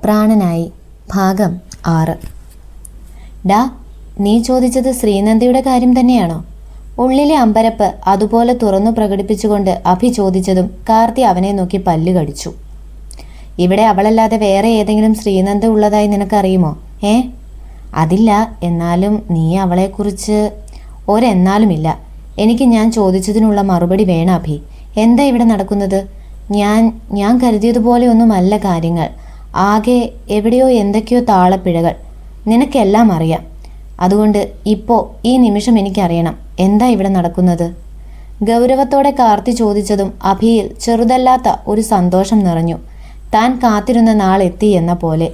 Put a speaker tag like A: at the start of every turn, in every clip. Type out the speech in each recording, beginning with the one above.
A: പ്രാണനായി. ഭാഗം 6. ഡാ, നീ ചോദിച്ചത് ശ്രീനന്ദയുടെ കാര്യം തന്നെയാണോ? ഉള്ളിലെ അമ്പരപ്പ് അതുപോലെ തുറന്നു പ്രകടിപ്പിച്ചുകൊണ്ട് അഭി ചോദിച്ചതും കാർത്തി അവനെ നോക്കി പല്ല് കടിച്ചു. ഇവിടെ അവളല്ലാതെ വേറെ ഏതെങ്കിലും ശ്രീനന്ദ ഉള്ളതായി നിനക്കറിയുമോ? അതില്ല. എന്നാലും നീ അവളെക്കുറിച്ച് ഒരെന്നാലുമില്ല. എനിക്ക് ഞാൻ ചോദിച്ചതിനുള്ള മറുപടി വേണം അഭി. എന്താ ഇവിടെ നടക്കുന്നത്? ഞാൻ കരുതിയതുപോലെയൊന്നുമല്ല കാര്യങ്ങൾ. ആകെ എവിടെയോ എന്തൊക്കെയോ താളപ്പിഴകൾ. നിനക്കെല്ലാം അറിയാം. അതുകൊണ്ട് ഇപ്പോൾ ഈ നിമിഷം എനിക്കറിയണം, എന്താ ഇവിടെ നടക്കുന്നത്? ഗൗരവത്തോടെ കാർത്തി ചോദിച്ചതും അഭിയിൽ ചെറുതല്ലാത്ത ഒരു സന്തോഷം നിറഞ്ഞു. താൻ കാത്തിരുന്ന നാളെത്തി എന്ന പോലെ.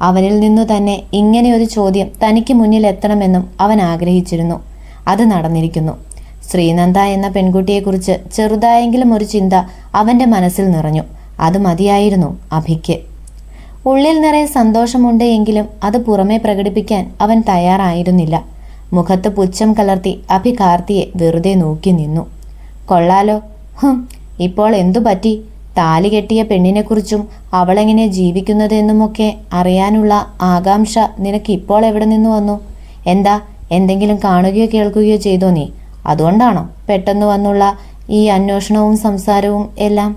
A: അവനിൽ നിന്നു തന്നെ ഇങ്ങനെയൊരു ചോദ്യം തനിക്ക് മുന്നിൽ എത്തണമെന്നും അവൻ ആഗ്രഹിച്ചിരുന്നു. അത് നടന്നിരിക്കുന്നു. ശ്രീനന്ദ എന്ന പെൺകുട്ടിയെക്കുറിച്ച് ചെറുതായെങ്കിലും ഒരു ചിന്ത അവൻ്റെ മനസ്സിൽ നിറഞ്ഞു. അത് മതിയായിരുന്നു അഭിക്ക്. ഉള്ളിൽ നിറയെ സന്തോഷമുണ്ട് എങ്കിലും അത് പുറമെ പ്രകടിപ്പിക്കാൻ അവൻ തയ്യാറായിരുന്നില്ല. മുഖത്ത് പുച്ഛം കലർത്തി അഭി കാർത്തിയെ വെറുതെ നോക്കി നിന്നു. കൊള്ളാലോ. ഇപ്പോൾ എന്തു പറ്റി? താലി കെട്ടിയ പെണ്ണിനെക്കുറിച്ചും അവളെങ്ങനെ ജീവിക്കുന്നതെന്നുമൊക്കെ അറിയാനുള്ള ആകാംക്ഷ നിനക്ക് ഇപ്പോൾ എവിടെ നിന്നു വന്നു? എന്താ, എന്തെങ്കിലും കാണുകയോ കേൾക്കുകയോ ചെയ്തോ നീ? അതുകൊണ്ടാണോ പെട്ടെന്ന് വന്നുള്ള ഈ അന്വേഷണവും സംസാരവും എല്ലാം?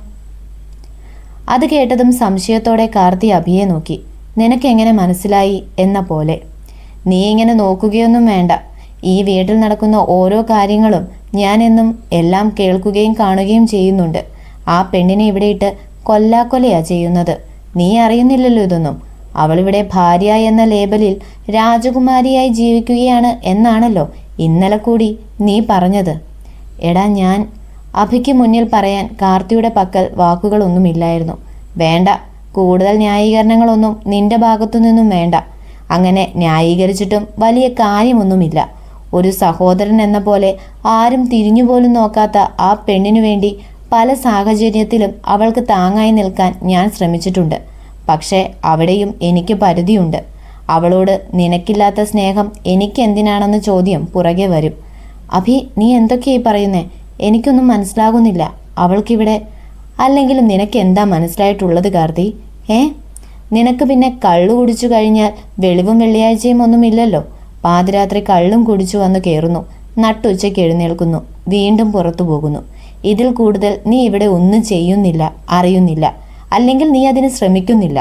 A: അത് കേട്ടതും സംശയത്തോടെ കാർത്തി അഭിയെ നോക്കി. നിനക്കെങ്ങനെ മനസ്സിലായി എന്ന പോലെ. നീ ഇങ്ങനെ നോക്കുകയൊന്നും വേണ്ട. ഈ വീട്ടിൽ നടക്കുന്ന ഓരോ കാര്യങ്ങളും ഞാൻ എന്നും എല്ലാം കേൾക്കുകയും കാണുകയും ചെയ്യുന്നുണ്ട്. ആ പെണ്ണിനെ ഇവിടെ ഇട്ട് കൊല്ലാക്കൊലയാ ചെയ്യുന്നത്. നീ അറിയുന്നില്ലല്ലോ ഇതൊന്നും. അവളിവിടെ ഭാര്യ എന്ന ലേബലിൽ രാജകുമാരിയായി ജീവിക്കുകയാണ് എന്നാണല്ലോ ഇന്നലെ കൂടി നീ പറഞ്ഞത്. എടാ, ഞാൻ അഭിക്ക് മുന്നിൽ പറയാൻ കാർത്തിയുടെ പക്കൽ വാക്കുകളൊന്നുമില്ലായിരുന്നു. വേണ്ട, കൂടുതൽ ന്യായീകരണങ്ങളൊന്നും നിന്റെ ഭാഗത്തു നിന്നും വേണ്ട. അങ്ങനെ ന്യായീകരിച്ചിട്ടും വലിയ കാര്യമൊന്നുമില്ല. ഒരു സഹോദരൻ എന്ന പോലെ ആരും തിരിഞ്ഞുപോലും നോക്കാത്ത ആ പെണ്ണിനു വേണ്ടി പല സാഹചര്യത്തിലും അവൾക്ക് താങ്ങായി നിൽക്കാൻ ഞാൻ ശ്രമിച്ചിട്ടുണ്ട്. പക്ഷേ അവിടെയും എനിക്ക് പരിധിയുണ്ട്. അവളോട് നിനക്കില്ലാത്ത സ്നേഹം എനിക്കെന്തിനാണെന്ന ചോദ്യം പുറകെ വരും. അഭി, നീ എന്തൊക്കെയായി പറയുന്നേ? എനിക്കൊന്നും മനസ്സിലാകുന്നില്ല. അവൾക്കിവിടെ അല്ലെങ്കിലും നിനക്ക് എന്താ മനസ്സിലായിട്ടുള്ളത് കാർത്തി? നിനക്ക് പിന്നെ കള്ളു കുടിച്ചു കഴിഞ്ഞാൽ വെളിവും വെള്ളിയാഴ്ചയും ഒന്നുമില്ലല്ലോ. പാതിരാത്രി കള്ളും കുടിച്ചു വന്ന് കയറുന്നു, നട്ടുച്ചയ്ക്ക് എഴുന്നേൽക്കുന്നു, വീണ്ടും പുറത്തു പോകുന്നു. ഇതിൽ കൂടുതൽ നീ ഇവിടെ ഒന്നും ചെയ്യുന്നില്ല, അറിയുന്നില്ല. അല്ലെങ്കിൽ നീ അതിന് ശ്രമിക്കുന്നില്ല.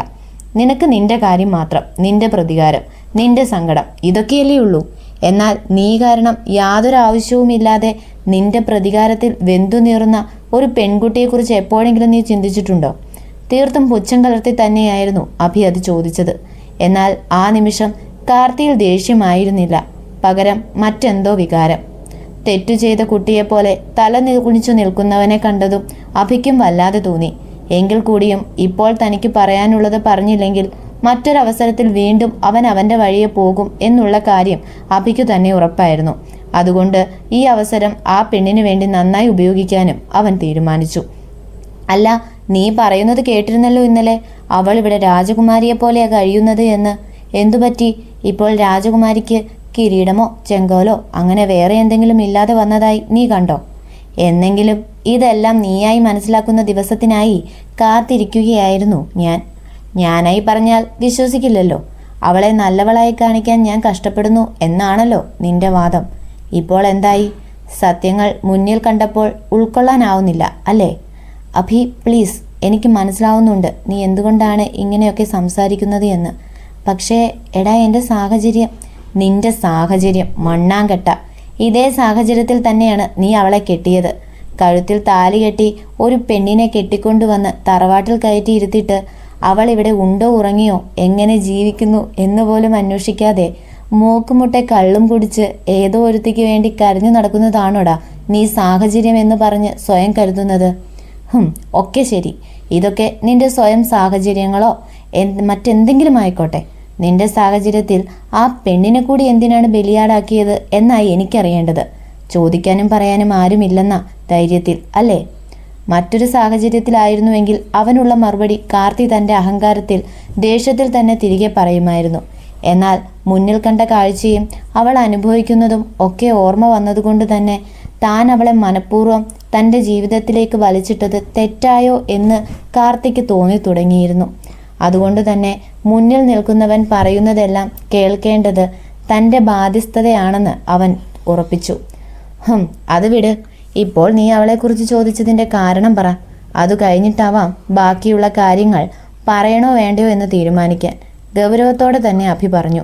A: നിനക്ക് നിന്റെ കാര്യം മാത്രം, നിന്റെ പ്രതികാരം, നിന്റെ സങ്കടം, ഇതൊക്കെയല്ലേ ഉള്ളൂ. എന്നാൽ നീ കാരണം യാതൊരു ആവശ്യവുമില്ലാതെ നിന്റെ പ്രതികാരത്തിൽ വെന്തുനീറുന്ന ഒരു പെൺകുട്ടിയെക്കുറിച്ച് എപ്പോഴെങ്കിലും നീ ചിന്തിച്ചിട്ടുണ്ടോ? തീർത്തും പുച്ഛം കലർത്തി തന്നെയായിരുന്നു അഭി അത് ചോദിച്ചത്. എന്നാൽ ആ നിമിഷം കാർത്തിയിൽ ദേഷ്യമായിരുന്നില്ല, പകരം മറ്റെന്തോ വികാരം. തെറ്റു ചെയ്ത കുട്ടിയെപ്പോലെ തല കുനിച്ചു നിൽക്കുന്നവനെ കണ്ടതും അഭിക്കും വല്ലാതെ തോന്നി. എങ്കിൽ കൂടിയും ഇപ്പോൾ തനിക്ക് പറയാനുള്ളത് പറഞ്ഞില്ലെങ്കിൽ മറ്റൊരവസരത്തിൽ വീണ്ടും അവൻ അവൻ്റെ വഴിയെ പോകും എന്നുള്ള കാര്യം അഭിക്കു തന്നെ ഉറപ്പായിരുന്നു. അതുകൊണ്ട് ഈ അവസരം ആ പെണ്ണിനു വേണ്ടി നന്നായി ഉപയോഗിക്കാനും അവൻ തീരുമാനിച്ചു. അല്ല, നീ പറയുന്നത് കേട്ടിരുന്നല്ലോ ഇന്നലെ. അവൾ ഇവിടെ രാജകുമാരിയെ പോലെയാണ് കഴിയുന്നത് എന്ന്. എന്തുപറ്റി? ഇപ്പോൾ രാജകുമാരിക്ക് കിരീടമോ ചെങ്കോലോ അങ്ങനെ വേറെ എന്തെങ്കിലും ഇല്ലാതെ വന്നതായി നീ കണ്ടോ? എന്നെങ്കിലും ഇതെല്ലാം നീയായി മനസ്സിലാക്കുന്ന ദിവസത്തിനായി കാത്തിരിക്കുകയായിരുന്നു ഞാനായി പറഞ്ഞാൽ വിശ്വസിക്കില്ലല്ലോ. അവളെ നല്ലവളായി കാണിക്കാൻ ഞാൻ കഷ്ടപ്പെടുന്നു എന്നാണല്ലോ നിന്റെ വാദം. ഇപ്പോൾ എന്തായി? സത്യങ്ങൾ മുന്നിൽ കണ്ടപ്പോൾ ഉൾക്കൊള്ളാനാവുന്നില്ല അല്ലേ? അഭി, പ്ലീസ്, എനിക്ക് മനസ്സിലാവുന്നുണ്ട് നീ എന്തുകൊണ്ടാണ് ഇങ്ങനെയൊക്കെ സംസാരിക്കുന്നത് എന്ന്. പക്ഷേ എടാ, എൻ്റെ സാഹചര്യം. നിന്റെ സാഹചര്യം മണ്ണാങ്കട്ട. ഇതേ സാഹചര്യത്തിൽ തന്നെയാണ് നീ അവളെ കെട്ടിയത്. കഴുത്തിൽ താലി കെട്ടി ഒരു പെണ്ണിനെ കെട്ടിക്കൊണ്ടുവന്ന് തറവാട്ടിൽ കയറ്റി ഇരുത്തിയിട്ട് അവൾ ഇവിടെ ഉണ്ടോ ഉറങ്ങിയോ എങ്ങനെ ജീവിക്കുന്നു എന്നുപോലും അന്വേഷിക്കാതെ മൂക്കുമുട്ടെ കള്ളും കുടിച്ച് ഏതോ ഒരുത്തിക്ക് വേണ്ടി കരഞ്ഞു നടക്കുന്നതാണോടാ നീ സാഹചര്യം എന്ന് പറഞ്ഞ് സ്വയം കരുതുന്നത്? ഒക്കെ ശരി. ഇതൊക്കെ നിന്റെ സ്വയം സാഹചര്യങ്ങളോ മറ്റെന്തെങ്കിലും ആയിക്കോട്ടെ. നിന്റെ സാഹചര്യത്തിൽ ആ പെണ്ണിനെ കൂടി എന്തിനാണ് ബലിയാടാക്കിയത് എന്നായി എനിക്കറിയേണ്ടത്. ചോദിക്കാനും പറയാനും ആരുമില്ലെന്ന ധൈര്യത്തിൽ അല്ലേ? മറ്റൊരു സാഹചര്യത്തിലായിരുന്നുവെങ്കിൽ അവനുള്ള മറുപടി കാർത്തി തൻ്റെ അഹങ്കാരത്തിൽ ദേഷ്യത്തിൽ തന്നെ തിരികെ പറയുമായിരുന്നു. എന്നാൽ മുന്നിൽ കണ്ട കാഴ്ചയും അവൾ അനുഭവിക്കുന്നതും ഒക്കെ ഓർമ്മ വന്നതുകൊണ്ട് തന്നെ താൻ അവളെ മനഃപൂർവ്വം തൻ്റെ ജീവിതത്തിലേക്ക് വലിച്ചിട്ടത് തെറ്റായോ എന്ന് കാർത്തിക്ക് തോന്നി തുടങ്ങിയിരുന്നു. അതുകൊണ്ട് തന്നെ മുന്നിൽ നിൽക്കുന്നവൻ പറയുന്നതെല്ലാം കേൾക്കേണ്ടത് തൻ്റെ ബാധ്യസ്ഥതയാണെന്ന് അവൻ ഉറപ്പിച്ചു. അത് വിട്. ഇപ്പോൾ നീ അവളെക്കുറിച്ച് ചോദിച്ചതിൻ്റെ കാരണം പറ. അത് കഴിഞ്ഞിട്ടാവാം ബാക്കിയുള്ള കാര്യങ്ങൾ പറയണോ വേണ്ടയോ എന്ന് തീരുമാനിക്കാൻ, ഗൗരവത്തോടെ തന്നെ അഭി പറഞ്ഞു.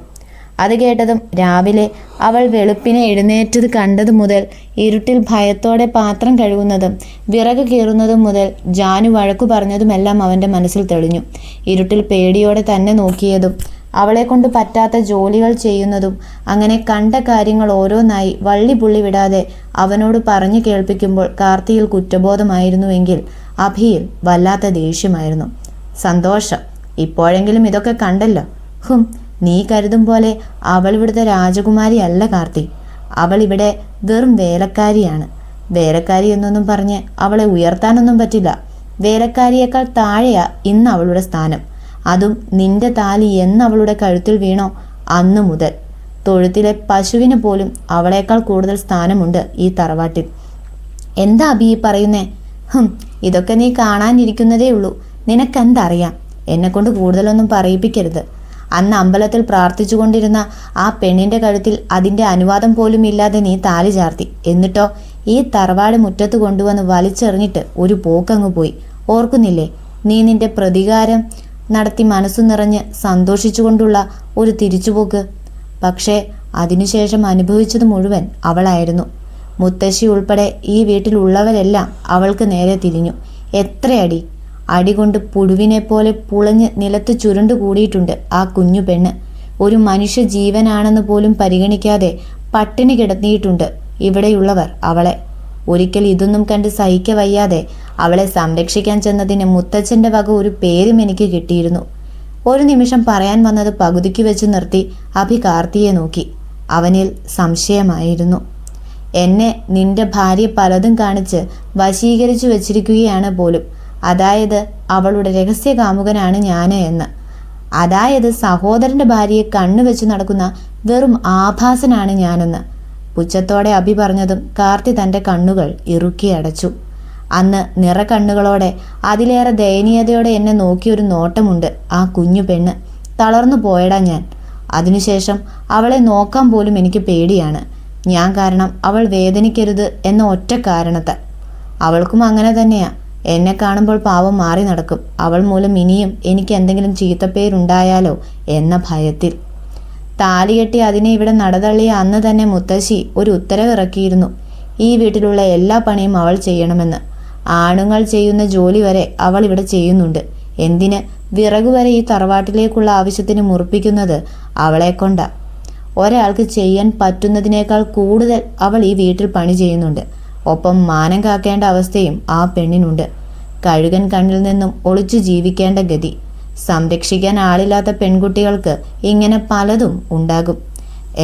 A: അത് കേട്ടതും രാവിലെ അവൾ വെളുപ്പിനെ എഴുന്നേറ്റത് കണ്ടതു മുതൽ ഇരുട്ടിൽ ഭയത്തോടെ പാത്രം കഴുകുന്നതും വിറക് കീറുന്നതും മുതൽ ജാനു വഴക്കു പറഞ്ഞതുമെല്ലാം അവൻ്റെ മനസ്സിൽ തെളിഞ്ഞു. ഇരുട്ടിൽ പേടിയോടെ തന്നെ നോക്കിയതും അവളെ കൊണ്ട് പറ്റാത്ത ജോലികൾ ചെയ്യുന്നതും അങ്ങനെ കണ്ട കാര്യങ്ങൾ ഓരോന്നായി വള്ളിപുള്ളി വിടാതെ അവനോട് പറഞ്ഞു കേൾപ്പിക്കുമ്പോൾ കാർത്തിയിൽ കുറ്റബോധമായിരുന്നുവെങ്കിൽ അഭിയിൽ വല്ലാത്ത ദേഷ്യമായിരുന്നു. സന്തോഷം, ഇപ്പോഴെങ്കിലും ഇതൊക്കെ കണ്ടല്ലോ. നീ കരുതും പോലെ അവൾ ഇവിടുത്തെ രാജകുമാരി അല്ല കാർത്തി. അവൾ ഇവിടെ വെറും വേലക്കാരിയാണ്. വേലക്കാരി എന്നൊന്നും പറഞ്ഞ് അവളെ ഉയർത്താനൊന്നും പറ്റില്ല. വേലക്കാരിയേക്കാൾ താഴെയാ ഇന്ന് അവളുടെ സ്ഥാനം. അതും നിന്റെ താലി എന്നവളുടെ കഴുത്തിൽ വീണോ അന്നു മുതൽ തൊഴുത്തിലെ പശുവിന് പോലും അവളേക്കാൾ കൂടുതൽ സ്ഥാനമുണ്ട് ഈ തറവാട്ടിൽ. എന്താ അഭി പറയുന്നേ? ഇതൊക്കെ നീ കാണാനിരിക്കുന്നതേ ഉള്ളൂ. നിനക്കെന്തറിയാം? എന്നെക്കൊണ്ട് കൂടുതലൊന്നും പറയിപ്പിക്കരുത്. അന്ന് അമ്പലത്തിൽ പ്രാർത്ഥിച്ചുകൊണ്ടിരുന്ന ആ പെണ്ണിൻ്റെ കഴുത്തിൽ അതിൻ്റെ അനുവാദം പോലും ഇല്ലാതെ നീ താലി ചാർത്തി. എന്നിട്ടോ ഈ തറവാട് മുറ്റത്ത് കൊണ്ടുവന്ന് വലിച്ചെറിഞ്ഞിട്ട് ഒരു പോക്കങ്ങ് പോയി. ഓർക്കുന്നില്ലേ? നീ നിന്റെ പ്രതികാരം നടത്തി മനസ്സു നിറഞ്ഞ് സന്തോഷിച്ചുകൊണ്ടുള്ള ഒരു തിരിച്ചുപോക്ക്. പക്ഷേ അതിനുശേഷം അനുഭവിച്ചത് മുഴുവൻ അവളായിരുന്നു. മുത്തശ്ശി ഉൾപ്പെടെ ഈ വീട്ടിലുള്ളവരെല്ലാം അവൾക്ക് നേരെ തിരിഞ്ഞു. എത്ര അടി! അടി കൊണ്ട് പുഴുവിനെ പോലെ പുളഞ്ഞ് നിലത്ത് ചുരുണ്ടു കൂടിയിട്ടുണ്ട് ആ കുഞ്ഞു പെണ്ണ്. ഒരു മനുഷ്യ ജീവനാണെന്ന് പോലും പരിഗണിക്കാതെ പട്ടിണി കിടത്തിയിട്ടുണ്ട് ഇവിടെയുള്ളവർ അവളെ. ഒരിക്കൽ ഇതൊന്നും കണ്ട് സഹിക്ക വയ്യാതെ അവളെ സംരക്ഷിക്കാൻ ചെന്നതിന് മുത്തച്ഛൻ്റെ വക ഒരു പേരും എനിക്ക് കിട്ടിയിരുന്നു. ഒരു നിമിഷം പറയാൻ വന്നത് പകുതിക്ക് വെച്ച് നിർത്തി അഭി കാർത്തിയെ നോക്കി. അവനിൽ സംശയമായിരുന്നു. എന്നെ നിന്റെ ഭാര്യ പലതും കാണിച്ച് വശീകരിച്ചു വെച്ചിരിക്കുകയാണ് പോലും. അതായത് അവളുടെ രഹസ്യ കാമുകനാണ് ഞാൻ എന്ന്. അതായത് സഹോദരൻ്റെ ഭാര്യയെ കണ്ണുവെച്ച് നടക്കുന്ന വെറും ആഭാസനാണ് ഞാനെന്ന്. പുച്ഛത്തോടെ അഭി പറഞ്ഞതും കാർത്തി തൻ്റെ കണ്ണുകൾ ഇറുക്കി അടച്ചു. അന്ന് നിറകണ്ണുകളോടെ അതിലേറെ ദയനീയതയോടെ എന്നെ നോക്കിയൊരു നോട്ടമുണ്ട് ആ കുഞ്ഞു പെണ്ണ്. തളർന്നു പോയടാ ഞാൻ. അതിനുശേഷം അവളെ നോക്കാൻ പോലും എനിക്ക് പേടിയാണ്. ഞാൻ കാരണം അവൾ വേദനിക്കരുത് എന്ന ഒറ്റ കാരണത്താൽ. അവൾക്കും അങ്ങനെ തന്നെയാ. എന്നെ കാണുമ്പോൾ പാവം മാറി നടക്കും. അവൾ മൂലം ഇനിയും എനിക്ക് എന്തെങ്കിലും ചീത്തപ്പേരുണ്ടായാലോ എന്ന ഭയത്തിൽ. താലികെട്ടി അതിനെ ഇവിടെ നടതള്ളിയ അന്ന് തന്നെ മുത്തശ്ശി ഒരു ഉത്തരവ് ഇറക്കിയിരുന്നു. ഈ വീട്ടിലുള്ള എല്ലാ പണിയും അവൾ ചെയ്യണമെന്ന്. ആണുങ്ങൾ ചെയ്യുന്ന ജോലി വരെ അവൾ ഇവിടെ ചെയ്യുന്നുണ്ട്. എന്തിന്? വിറക് വരെ ഈ തറവാട്ടിലേക്കുള്ള ആവശ്യത്തിന് മുറിപ്പിക്കുന്നത് അവളെ കൊണ്ടാ. ഒരാൾക്ക് ചെയ്യാൻ പറ്റുന്നതിനേക്കാൾ കൂടുതൽ അവൾ ഈ വീട്ടിൽ പണി ചെയ്യുന്നുണ്ട്. ഒപ്പം മാനം കാക്കേണ്ട അവസ്ഥയും ആ പെണ്ണിനുണ്ട്. കഴുകൻ കണ്ണിൽ നിന്നും ഒളിച്ചു ജീവിക്കേണ്ട ഗതി. സംരക്ഷിക്കാൻ ആളില്ലാത്ത പെൺകുട്ടികൾക്ക് ഇങ്ങനെ പലതും ഉണ്ടാകും.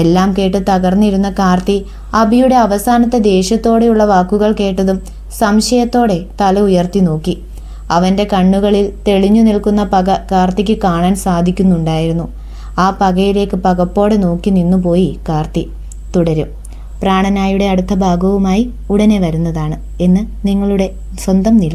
A: എല്ലാം കേട്ട് തകർന്നിരുന്ന കാർത്തി അഭിയുടെ അവസാനത്തെ ദേഷ്യത്തോടെയുള്ള വാക്കുകൾ കേട്ടതും സംശയത്തോടെ തല ഉയർത്തി നോക്കി. അവൻ്റെ കണ്ണുകളിൽ തെളിഞ്ഞു നിൽക്കുന്ന പക കാർത്തിക്ക് കാണാൻ സാധിക്കുന്നുണ്ടായിരുന്നു. ആ പകയിലേക്ക് പകപ്പോടെ നോക്കി നിന്നുപോയി കാർത്തി. തുടരും. പ്രാണനായുടെ അടുത്ത ഭാഗവുമായി ഉടനെ വരുന്നതാണ് എന്ന് നിങ്ങളുടെ സ്വന്തം നില.